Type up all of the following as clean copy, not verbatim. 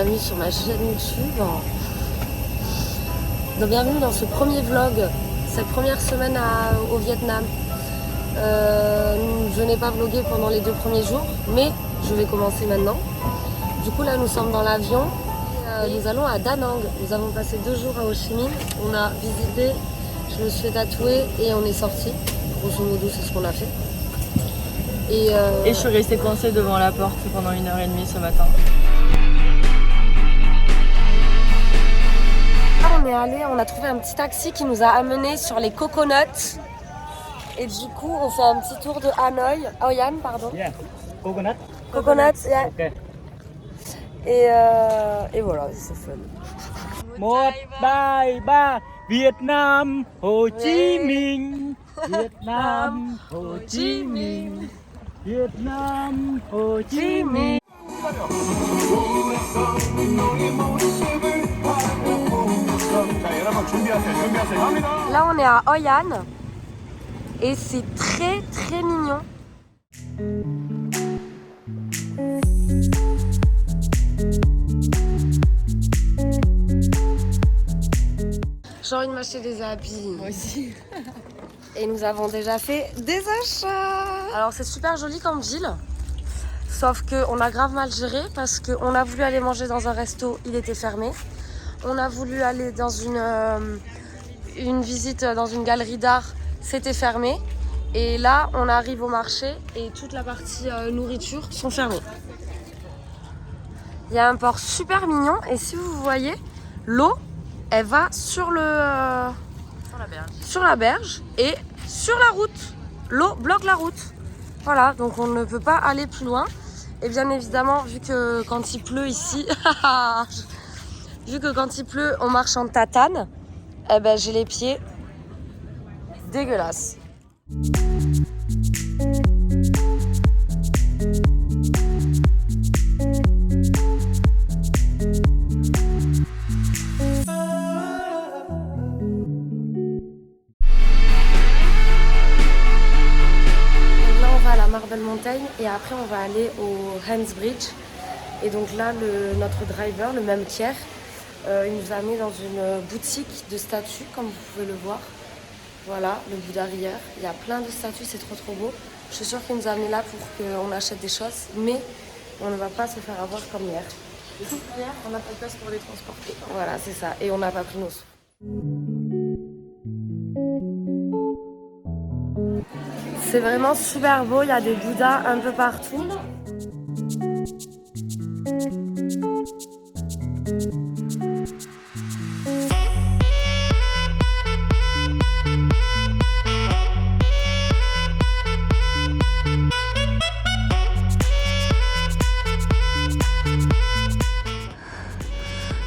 bienvenue sur ma chaîne YouTube. Donc bienvenue dans ce premier vlog, cette première semaine au Vietnam. Je n'ai pas vlogué pendant les 2 premiers jours, mais je vais commencer maintenant. Du coup là nous sommes dans l'avion, nous allons à Da Nang. Nous avons passé 2 jours à Ho Chi Minh, on a visité, je me suis fait tatouer et on est sorti. Grosso modo c'est ce qu'on a fait. Et je suis restée coincée devant la porte pendant 1h30 ce matin. Là, on a trouvé un petit taxi qui nous a amenés sur les coconuts. Et du coup, on fait un petit tour de Hanoï. Hoi An, pardon. Yeah, coconut. Coconuts, yeah. Ok. Et voilà, c'est fun. 1, 2, 3, Vietnam, Ho Chi Minh. Vietnam, Ho Chi Minh. Vietnam, Ho Chi Minh. Là, on est à Hoi An. Et c'est très très mignon. J'ai envie de m'acheter des habits. Moi aussi. Et nous avons déjà fait des achats. Alors c'est super joli comme ville. Sauf qu'on a grave mal géré parce qu'on a voulu aller manger dans un resto, il était fermé. On a voulu aller dans une visite dans une galerie d'art, c'était fermé. Et là, on arrive au marché et toute la partie nourriture sont fermées. Il y a un port super mignon et si vous voyez, l'eau, elle va sur la berge et sur la route. L'eau bloque la route. Voilà, donc on ne peut pas aller plus loin. Et bien évidemment, vu que quand il pleut ici, vu que quand il pleut, on marche en tatane, eh ben j'ai les pieds dégueulasses. Marble Mountain et après on va aller au Hans Bridge et donc là notre driver, le même tiers, il nous a amené dans une boutique de statues comme vous pouvez le voir. Voilà le Bouddha Rieur, il y a plein de statues, c'est trop beau. Je suis sûre qu'il nous a amené là pour qu'on achète des choses, mais on ne va pas se faire avoir comme hier. Hier on n'a pas de place pour les transporter. Voilà c'est ça, et on n'a pas pris nos sous. C'est vraiment super beau, il y a des bouddhas un peu partout.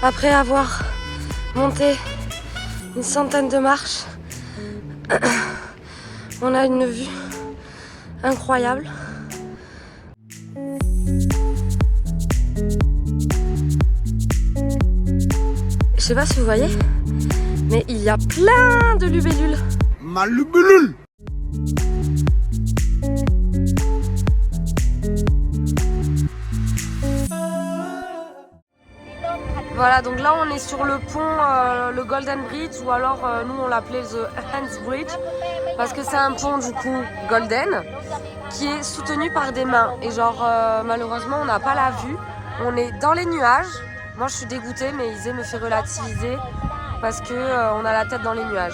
Après avoir monté une centaine de marches, on a une vue incroyable. Je sais pas si vous voyez, mais il y a plein de libellules. Ma libellule. Voilà, donc là on est sur le pont, le Golden Bridge, ou alors nous on l'appelait The Hans Bridge, parce que c'est un pont du coup golden, qui est soutenu par des mains. Et genre malheureusement on n'a pas la vue, on est dans les nuages. Moi je suis dégoûtée, mais Isée me fait relativiser, parce que on a la tête dans les nuages.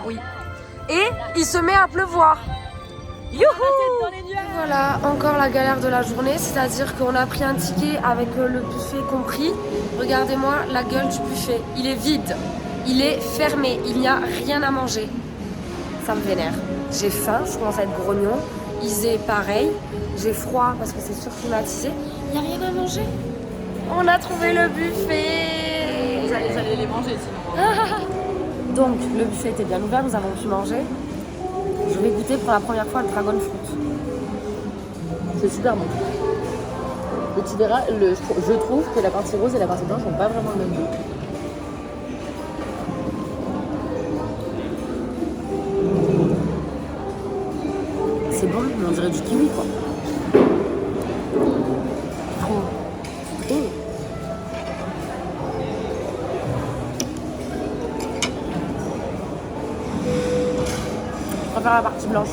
Oui. Et il se met à pleuvoir. Youhou! Voilà, encore la galère de la journée, c'est-à-dire qu'on a pris un ticket avec le buffet compris. Regardez-moi la gueule du buffet, il est vide, il est fermé, il n'y a rien à manger. Ça me vénère. J'ai faim, je commence à être grognon. Isée, pareil. J'ai froid parce que c'est surclimatisé. Il n'y a rien à manger. On a trouvé le buffet. Vous allez les manger sinon. Donc, le buffet était bien ouvert, nous avons pu manger. Je vais goûter pour la première fois le dragon fruit. C'est super bon. Mais tu verras, je trouve que la partie rose et la partie blanche n'ont pas vraiment le même goût. C'est bon, mais on dirait du kiwi quoi. Trop. préfère la partie blanche.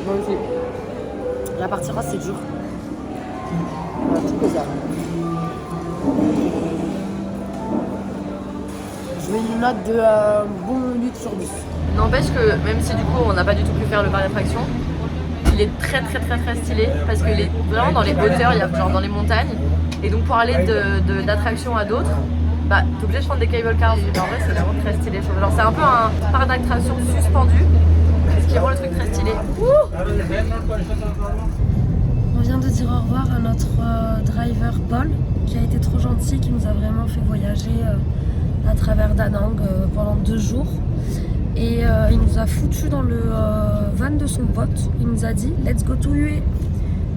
Moi aussi. La partie rose, c'est dur. Voilà, tout plaisir. Je mets une note de bon 8 sur 10. N'empêche que même si du coup on n'a pas du tout pu faire le parc d'attraction, il est très stylé parce qu'il est vraiment dans les hauteurs, il y a genre dans les montagnes. Et donc pour aller d'attraction à d'autres, bah t'es obligé de prendre des cable cars. Et en vrai c'est vraiment très stylé. Genre c'est un peu un parc d'attraction suspendu, ce qui rend le truc très stylé. On vient de dire au revoir à notre driver Paul, qui a été trop gentil, qui nous a vraiment fait voyager à travers Da Nang pendant 2 jours. Et il nous a foutu dans le van de son pote. Il nous a dit « Let's go to Hue ».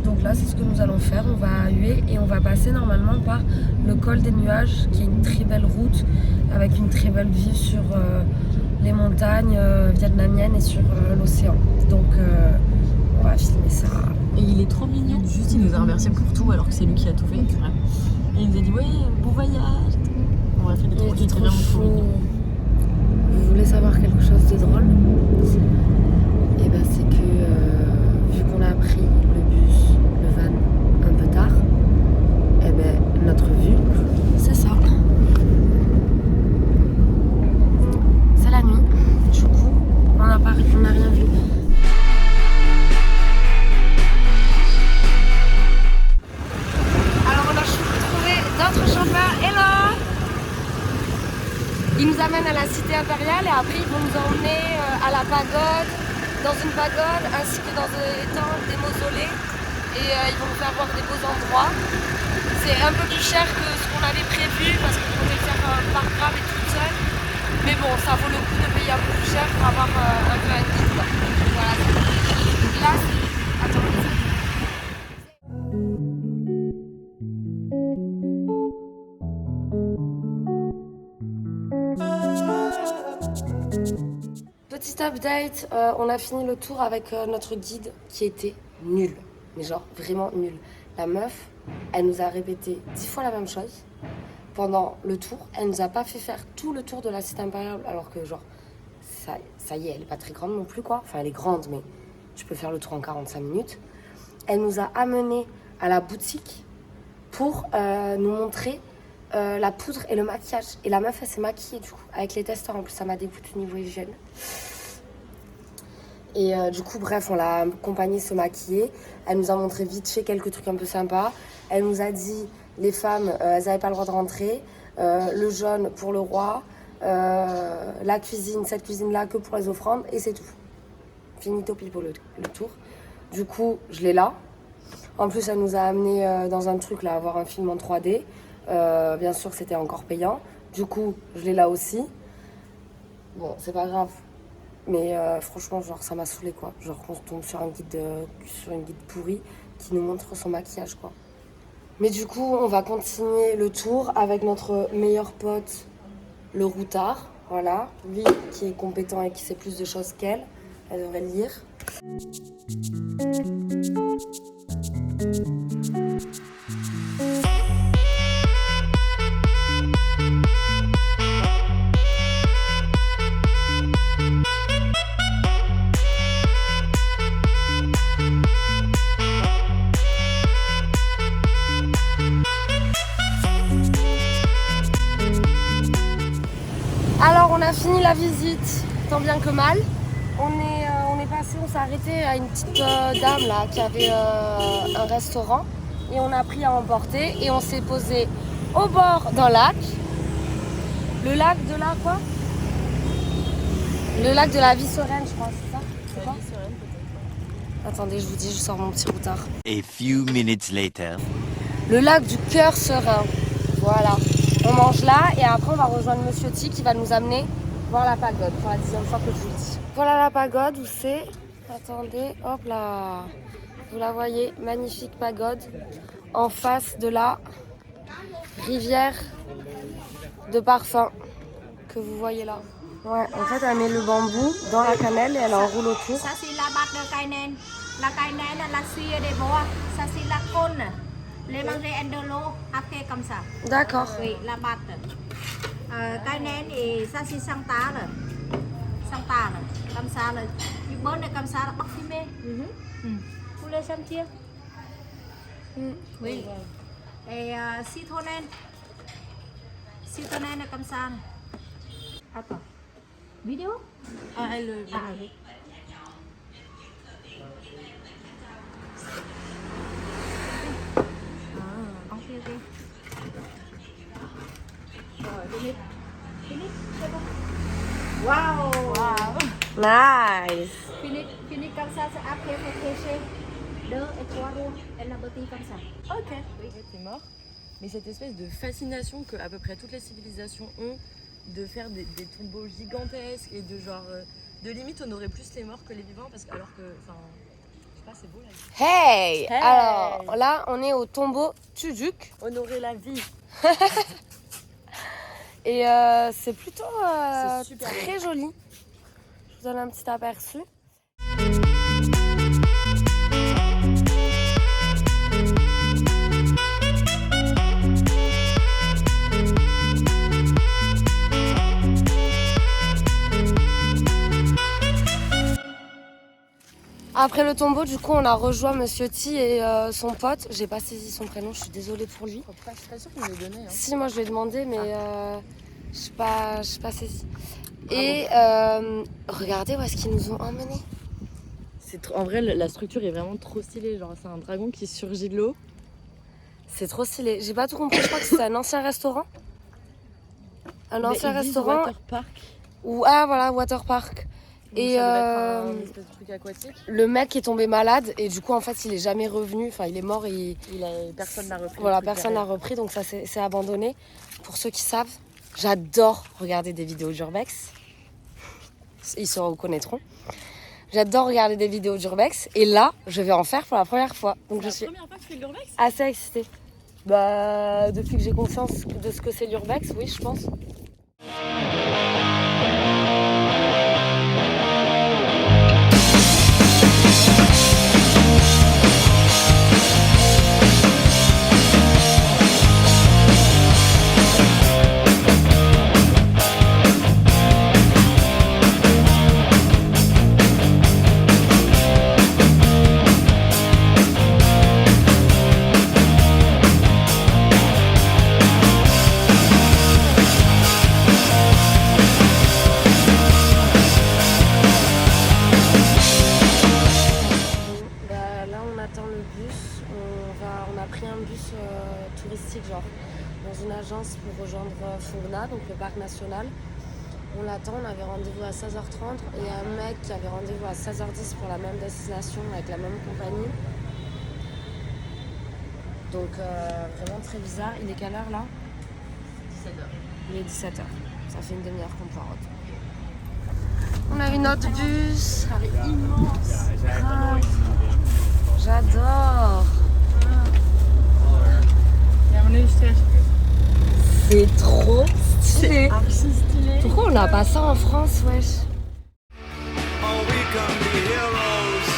Donc là, c'est ce que nous allons faire. On va à Hue et on va passer normalement par le col des nuages, qui est une très belle route avec une très belle vue sur les montagnes vietnamiennes et sur l'océan. Donc on va filmer ça. Et il est trop mignon. Juste il nous a remercié pour tout alors que c'est lui qui a tout fait. Et il nous a dit ouais, bon voyage. On va faire des Il était trop vraiment chou. mignon. Vous voulez savoir quelque chose de drôle? Et ben c'est que vu qu'on a pris le bus, le van un peu tard, et ben notre vue, c'est ça. C'est la nuit. Du coup, on n'a rien vu. Alors on a trouvé d'autres chauffeurs. Hello! Ils nous amènent à la cité impériale et après ils vont nous emmener à la pagode, dans une pagode ainsi que dans des temples, des mausolées et ils vont nous faire voir des beaux endroits. C'est un peu plus cher que ce qu'on avait prévu parce qu'on comptait faire par grave et toute seule. Mais bon, ça vaut le coup de payer un peu plus cher pour avoir un peu un guide. Voilà. Là, attends. Petit update, on a fini le tour avec notre guide qui était nul, mais genre vraiment nul. La meuf, elle nous a répété 10 fois la même chose pendant le tour. Elle nous a pas fait faire tout le tour de la cité impériale alors que genre ça y est, elle est pas très grande non plus quoi. Enfin elle est grande mais je peux faire le tour en 45 minutes. Elle nous a amenés à la boutique pour nous montrer la poudre et le maquillage. Et la meuf elle s'est maquillée du coup avec les testeurs en plus ça m'a dégoûté niveau hygiène. Et du coup, bref, on l'a accompagnée se maquiller. Elle nous a montré vite fait quelques trucs un peu sympas. Elle nous a dit, les femmes, elles n'avaient pas le droit de rentrer. Le jaune pour le roi. La cuisine, cette cuisine-là, que pour les offrandes. Et c'est tout. Finito pipo le tour. Du coup, je l'ai là. En plus, elle nous a amené dans un truc, là, à voir un film en 3D. Bien sûr, c'était encore payant. Du coup, je l'ai là aussi. Bon, c'est pas grave. Mais franchement, genre, ça m'a saoulé quoi. Genre qu'on tombe sur une guide pourrie qui nous montre son maquillage quoi. Mais du coup, on va continuer le tour avec notre meilleur pote, le routard. Voilà, lui qui est compétent et qui sait plus de choses qu'elle. Elle devrait le lire. Alors on a fini la visite, tant bien que mal. On s'est arrêté à une petite dame là qui avait un restaurant et on a pris à emporter et on s'est posé au bord d'un lac. Le lac de la quoi? Le lac de la vie sereine, je crois, c'est ça? C'est quoi? Attendez, je vous dis, je sors mon petit routard. A few minutes later. Le lac du cœur serein. Voilà. On mange là et après on va rejoindre Monsieur T qui va nous amener voir la pagode pour la 10e fois que je vous le dis. Voilà la pagode où c'est. Attendez, hop là. Vous la voyez, magnifique pagode en face de la rivière de parfum que vous voyez là. Ouais, en fait elle met le bambou dans la cannelle et elle enroule autour. Ça c'est la batte de Kainen. La Kainen là, la suie des bois. Ça c'est la cône. Les manger de l'eau après comme ça. D'accord. Oui, la batte. Kainen et ça c'est santa là. Santa là. Comme ça là. Tu Bớt này cầm xa là bắc phim mê. Cô lên xem chia. Oui. Et citronelle. Citronelle này cầm xa này. Attends. Vidéo? Ah, elle. Oui. Ok. Rồi, finish. Finish. Wow. Wow. Nice. Finish comme ça, c'est après faut pêcher 2 et 3 jours. Elle a bâti comme ça. Ok. Oui, t'es mort. Mais cette espèce de fascination que à peu près toutes les civilisations ont de faire des tombeaux gigantesques et de genre de limite honorer plus les morts que les vivants parce que alors que enfin je sais pas, c'est beau la vie. Hey, Hey. Alors là, on est au tombeau Tuduk. Honorer la vie. Et c'est plutôt C'est super très joli. Je vous donne un petit aperçu. Après le tombeau, du coup, on a rejoint Monsieur T et son pote. J'ai pas saisi son prénom, je suis désolée pour lui. Je suis pas sûre qu'on me l'ait donné. Hein. Si, moi je lui ai demandé, mais je sais pas saisi. Et regardez où est-ce qu'ils nous ont emmenés. En vrai, la structure est vraiment trop stylée. Genre, c'est un dragon qui surgit de l'eau. C'est trop stylé. J'ai pas tout compris, je crois que c'était un ancien restaurant. Un ancien restaurant. Water park. Ou ah voilà, water park. Donc Et ça devait être une espèce de truc aquatique. le mec est tombé malade et du coup en fait il est jamais revenu. Enfin il est mort et Personne n'a repris. voilà, le truc personne n'a derrière. repris, donc ça c'est abandonné. Pour ceux qui savent, j'adore regarder des vidéos d'urbex. Ils se reconnaîtront. J'adore regarder des vidéos d'urbex et là je vais en faire pour la première fois. Donc je suis C'est la première fois que tu fais de l'urbex? assez excitée. Bah depuis que j'ai conscience de ce que c'est l'urbex, oui je pense. Touristique genre dans une agence pour rejoindre Fourna, donc le parc national. On l'attend, on avait rendez-vous à 16h30 et un mec qui avait rendez-vous à 16h10 pour la même destination avec la même compagnie. Donc vraiment très bizarre. Il est quelle heure là? 17h. Il est 17h. Ça fait une demi-heure qu'on poireaute. On a eu notre bus. Immense. Grave. J'adore. C'est trop stylé. Pourquoi on n'a pas ça en France, wesh? Oh, we can be heroes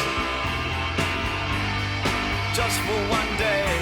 just for one day.